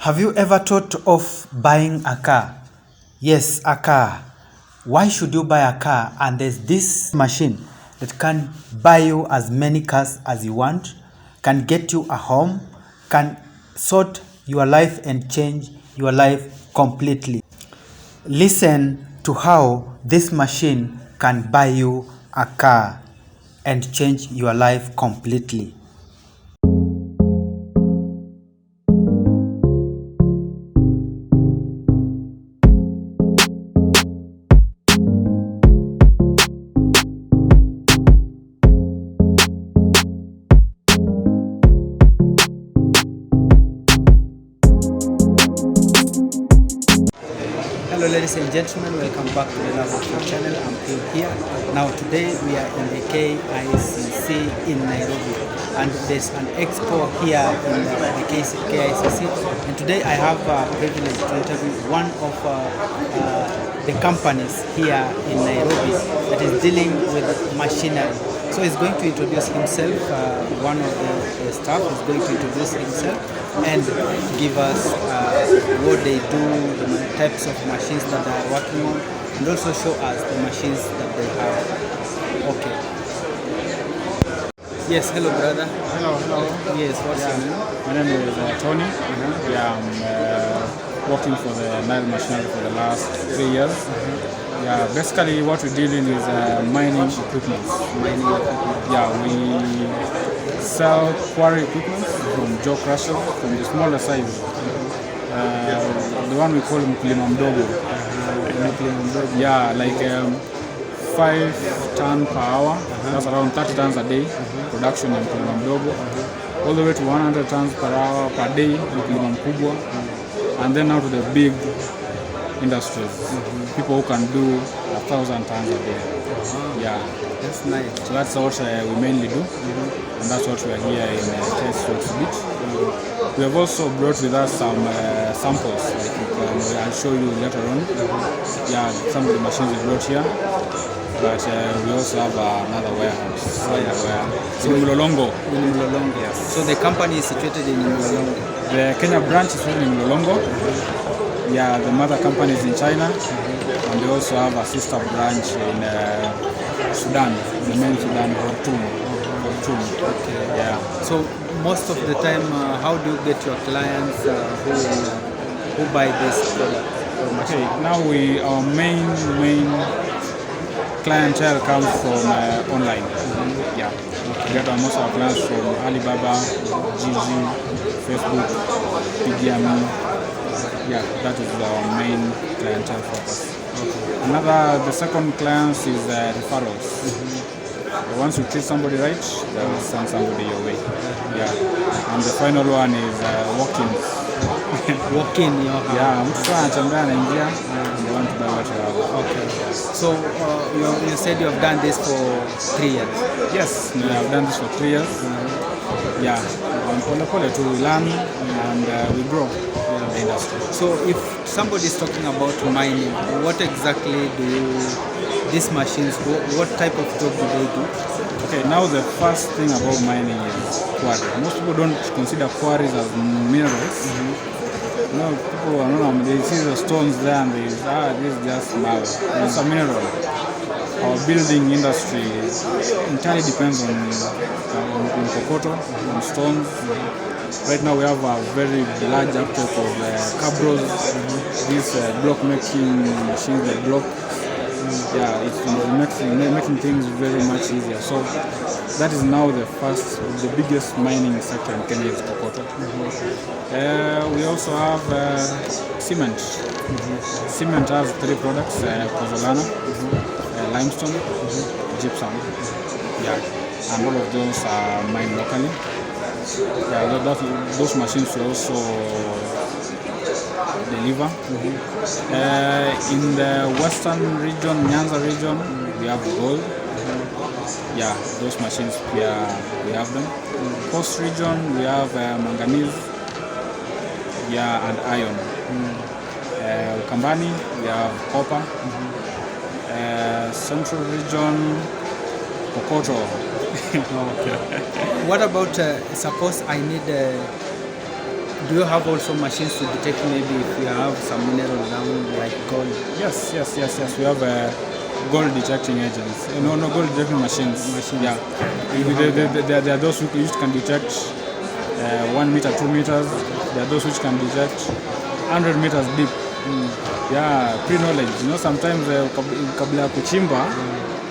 Have you ever thought of buying a car? Yes, a car. Why should you buy a car? And there's this machine that can buy you as many cars as you want, can get you a home, can sort your life and change your life completely. Listen to how this machine can buy you a car and change your life completely. Hello ladies and gentlemen, welcome back to the Love of Your channel. I'm Theo here. Now today we are in the KICC in Nairobi, and there's an expo here in the KICC, and today I have a privilege to interview one of the companies here in Nairobi that is dealing with machinery. So he's going to introduce himself, one of the staff is going to introduce himself and give us what they do, the types of machines that they are working on, and also show us the machines that they have. Okay. Yes, hello brother. Hello. Yes, what's your name? My name is Tony. Yeah, I'm working for the Nile Machinery for the last 3 years. Yeah, basically what we deal in is mining equipment. Mining equipment. Yeah, we sell quarry equipment from jaw crusher, from the smaller size. The one we call mkulima mdogo. Yeah, like 5 tons per hour. That's around 30 tons a day production in mkulima mdogo. All the way to 100 tons per hour per day mkulima mkubwa. And then now to the big industries, people who can do 1,000 tons a day. Yeah, That's nice. so that's what we mainly do, and that's what we are here in Test Beach. We have also brought with us some samples, like I'll show you later on. Yeah, some of the machines we brought here, but we also have another warehouse in Mlolongo. In Mlolongo. Yes. So the company is situated in Mlolongo. The Kenya branch is in Mlolongo. Yeah, the mother company is in China, and they also have a sister branch in Sudan, the main Sudan, Khartoum. Okay. Yeah. So most of the time, how do you get your clients who buy this product or machine? Okay. Now our main clientele comes from online. Yeah. We get most of our clients from Alibaba, Gigi, Facebook, PGME. Yeah, that is our main clientele focus. The second clients is referrals. Once you treat somebody right, they will send somebody your way. Yeah, and the final one is walk-ins. Walk in your house. Yeah, mtu anatembea anaingia, they want to buy what you have. Okay. So you said you have done this for 3 years. Yes, I have done this for 3 years. Yeah, pole to learn and we grow in the industry. So if somebody is talking about mining, what exactly these machines, what type of job do they do? Okay, now the first thing about mining is quarry. Most people don't consider quarries as minerals. No, people they see the stones there and they say, this is just marble. It's a mineral. Our building industry entirely depends on kokoto, on stones. Right now we have a very large uptake of cabros, these block making machines that block. Yeah, it's making things very much easier. So that is now the biggest mining sector in Kenya is kokoto. We also have cement. Cement has 3 products: pozzolana, limestone, gypsum. Yeah, and all of those are mined locally. Yeah, those machines will also deliver. In the western region, Nyanza region, we have gold. Yeah, those machines we have them. Coast region, we have manganese. Yeah, and iron. Kambani, we have copper. Central region, kokoto. Okay. What about suppose I need Do you have also machines to detect maybe if you have some mineral down like gold? Yes. We have gold detecting agents. No, gold detecting machines. Yeah. There are those which can detect 1 meter, 2 meters. There are those which can detect 100 meters deep. Yeah, pre-knowledge. Sometimes kabla ya kuchimba,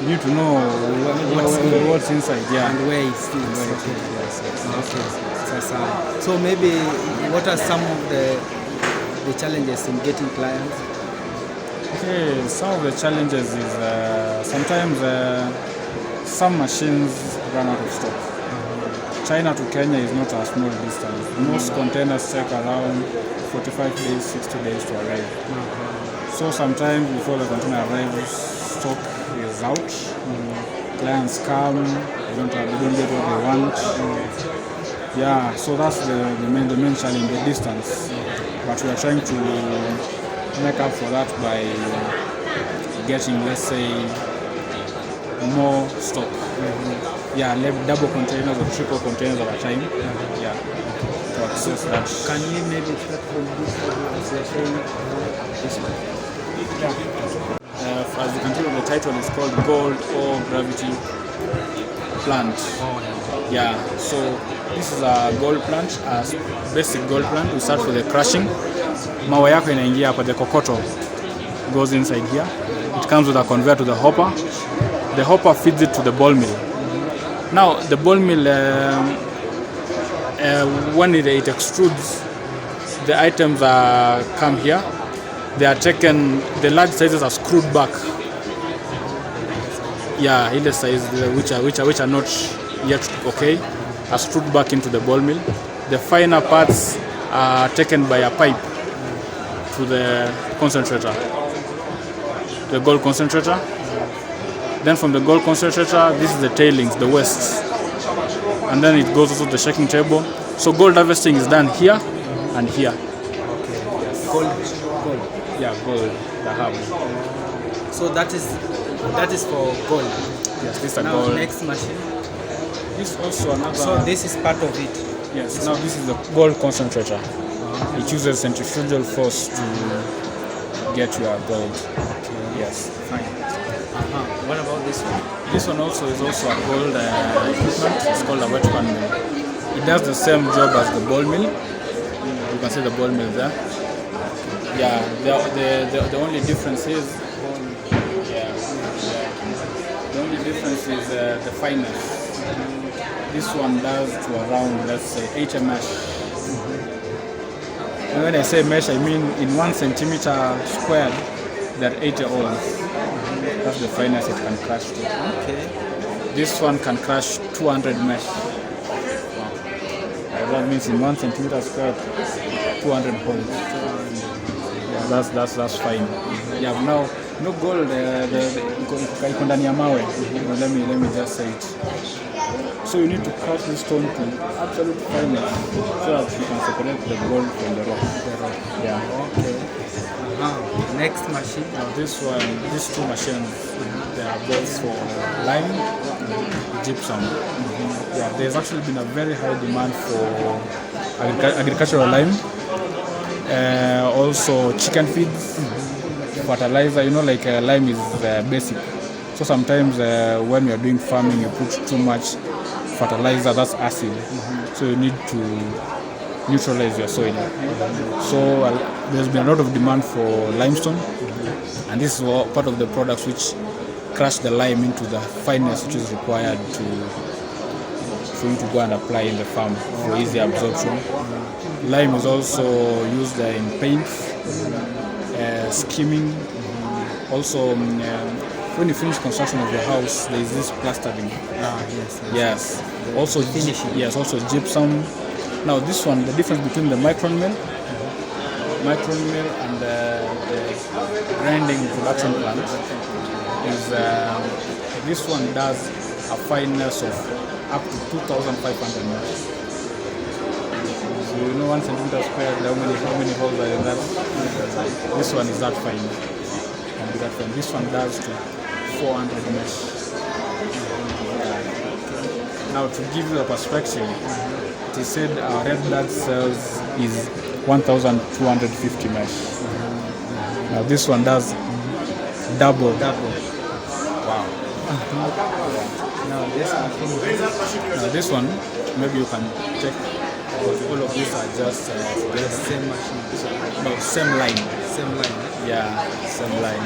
you need to know what's inside. Yeah. And where it is. Okay. Yes. So maybe what are some of the challenges in getting clients? Okay, some of the challenges is sometimes some machines run out of stock. China to Kenya is not a small distance. Most containers take around 45 days, 60 days to arrive. So sometimes before the container arrives, stock is out. Clients come, they don't get what they want. Yeah, so that's the main challenge, the distance. But we are trying to make up for that by getting, let's say, more stock. Yeah, double containers or triple containers at a time. Yeah, to access that. Can you maybe start from this as you're saying this one? As you can tell, the title is called Gold or Gravity Plant. Yeah, so this is a gold plant, a basic gold plant. We start with the crushing. Mawe yako inaingia hapa, the kokoto goes inside here. It comes with a conveyor to the hopper. The hopper feeds it to the ball mill. Now the ball mill, when it extrudes, the items come here. They are taken, the large sizes are screwed back. Yeah, in the size which are not yet okay, are screwed back into the ball mill. The finer parts are taken by a pipe to the concentrator, the gold concentrator. Then from the gold concentrator, this is the tailings, the waste. And then it goes also to the shaking table. So gold harvesting is done here and here. Okay, yes. Gold. Yeah, gold, the hub. So that is for gold. Yes, this is now gold. Next machine. This also another. So this is part of it. Yes. Now this is the gold concentrator. It uses centrifugal force to get your gold. Okay. Yes. Fine. What about this one? This one also is also a gold equipment. It's called a wet pan mill. It does the same job as the ball mill. You can see the ball mill there. Yeah. The only difference is. The only difference is the fineness. This one does to around, let's say, 80 mesh. And when I say mesh, I mean in 1 centimeter squared, there are 80 holes. That's the fineness it can crush to. Okay. This one can crush 200 mesh. That means in 1 centimeter squared, 200 holes. Yeah, that's fine. Yeah, now no gold. Iko ndani ya mawe. Let me just say it. So you need to crush this stone to absolute fineness so that you can separate the gold from the rock. Yeah. Okay. Next machine. Now these two machines, they are both for lime, gypsum. Yeah, there's actually been a very high demand for agricultural lime. Also chicken feeds, fertilizer. Like lime is basic. So sometimes when you are doing farming, you put too much fertilizer, that's acid. So you need to neutralize your soil. So there's been a lot of demand for limestone, and this is part of the products which crush the lime into the fineness which is required for you to go and apply in the farm for easy absorption. Lime is also used in paints, skimming. Also, when you finish construction of your house, there is this plastering. Yes. Also finishing. Yes. Also gypsum. Now this one, the difference between the micron mill and the grinding production plant is this one does a fineness of up to 2,500 mesh. So 1 centimeter square, how many holes are in that? This one is that fine. This one does to 400 mesh. Now to give you a perspective, it is said our red blood cells is 1,250 mesh. Now this one does double. Wow. Now this one, maybe you can check. All of these are just the same machine. no, same line. Same line. Yeah, same line.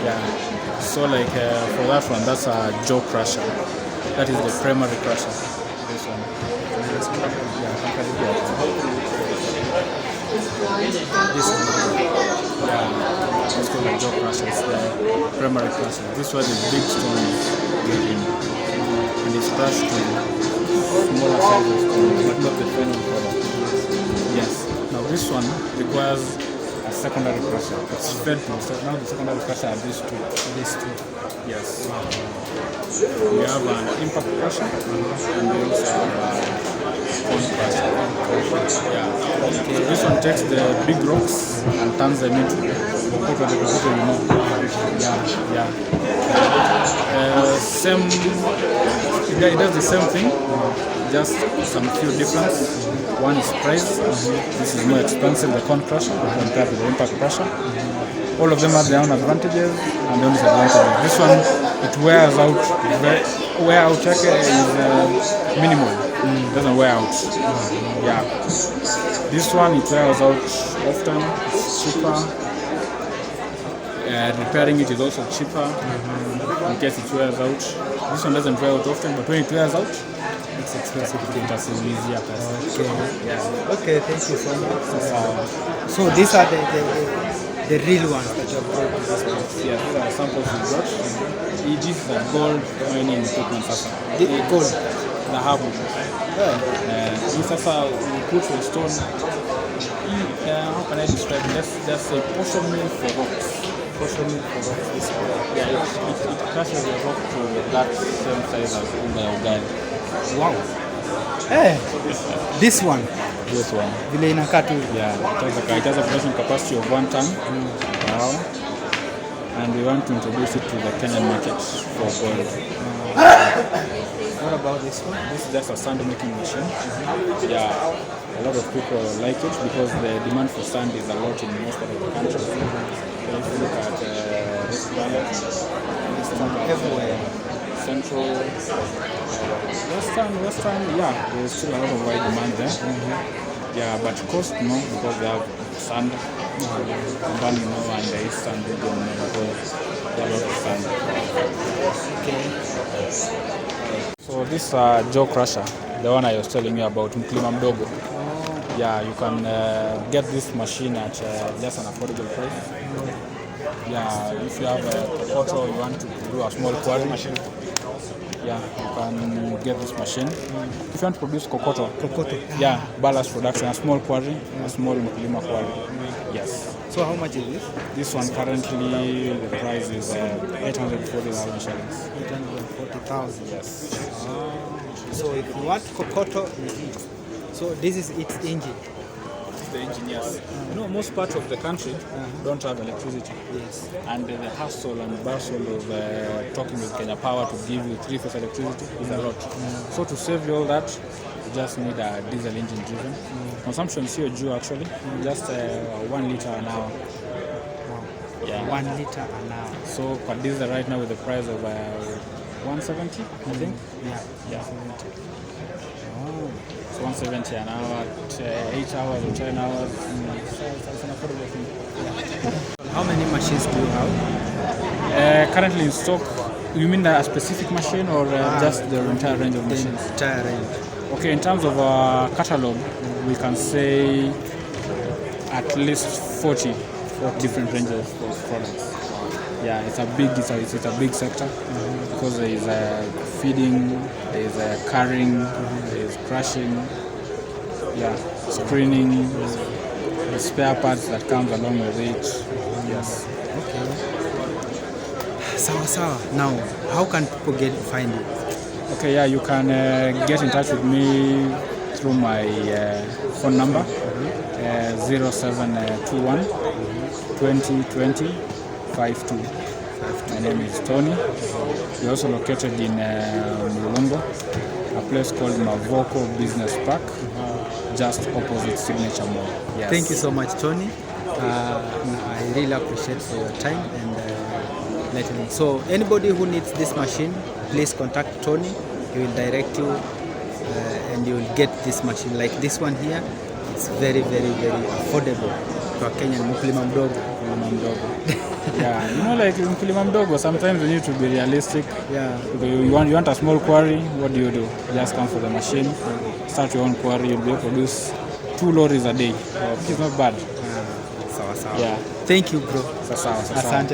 Yeah. So like for that one, that's a jaw crusher. That is the primary crusher. This one. Yeah. This one. Yeah. It's called a jaw crusher. It's the primary crusher. This one is big stones in, and it's crushed to smaller sizes, but not the final product. Yes. Now this one requires a secondary crusher. It's fed to. So now the secondary crusher are these two. These two. Yes. We have an impact crusher and we also have a cone crusher. Yeah. Okay. So this one takes the big rocks and turns them into kokoto, you know. Yeah. Same. It does the same thing, just some few difference. One is price. This is more expensive, the cone crusher, compared to the impact crusher. All of them have their own advantages and own disadvantages. This one, it wears out. Wear out check is minimal. It doesn't wear out. Yeah. This one, it wears out often. It's cheaper. Repairing it is also cheaper in case it wears out. This one doesn't wear out often, but when it wears out, it's expensive to get as easier. Okay. Yeah. Okay, thank you so much. So these are the real ones that you have brought to this place. Yeah, these are samples we brought. This is a gold mining equipment. The gold? The habu. This sasa we put a stone. How can I describe it? That's a portion mill for rocks. Yeah, it crushes the rock to that same size as the ugali. Wow. Hey, this one. This one. Vile inakaa tu. Yeah, it has a production capacity of 1 ton per hour, and we want to introduce it to the Kenyan market for gold. What about this one? This is just a sand making machine. Yeah, a lot of people like it because the demand for sand is a lot in most of the country. So if you look at Rift Valley, Everywhere. Central, Western, yeah, there's still a lot of wide demand there. Yeah, but cost no, because they have sand, and the Eastern region because they have a lot of sand. Okay. So this jaw crusher, the one I was telling you about, mkulima mdogo. Yeah, you can get this machine at just an affordable price. Yeah, if you have a photo, you want to do a small quarry machine. Yeah, you can get this machine. If you want to produce kokoto. Yeah, ballast production, a small quarry, a small mkulima quarry. Yes. So how much is this? This one currently the price is 840,000 shillings. 840,000. Yes. So if you want kokoto, so this is its engine. The engineers. You know, most parts of the country don't have electricity. Yes. And the hassle and bustle of talking with Kenya Power to give you 3-phase electricity is a lot. So to save you all that, you just need a diesel engine driven. Consumption is huge actually, just 1 liter an hour. Wow. Yeah. 1 liter an hour. So per diesel right now with the price of 170, I think. Yeah. 170. So 170 an hour, 8 hours or 10 hours. It's an affordable thing. Yeah. How many machines do you have? Currently in stock, you mean a specific machine or just the entire range of machines? The entire range. Okay, in terms of our catalog, we can say at least 40 different ranges of products. Yeah, it's a big sector because there is feeding, there is carrying, there is crushing, yeah, screening, the spare parts that comes along with it. Yes. Okay. Sawa. Now, how can people find you? Okay, yeah, you can get in touch with me through my phone number, 0721 2020 52. My name is Tony. We're also located in Mulungo, a place called Mavoko Business Park, just opposite Signature Mall. Yes. Thank you so much, Tony. I really appreciate for your time and letting me. So anybody who needs this machine, please contact Tony. He will direct you and you will get this machine like this one here. It's very, very, very affordable to a Kenyan mkulima mdogo. Yeah, you know, like mkulima mdogo, sometimes you need to be realistic. Yeah. You want a small quarry, what do? Just come for the machine, start your own quarry, you'll be able to produce 2 lorries a day. Which is not bad. Sawa sawa. Yeah. Thank you, bro. Sawa. Asante.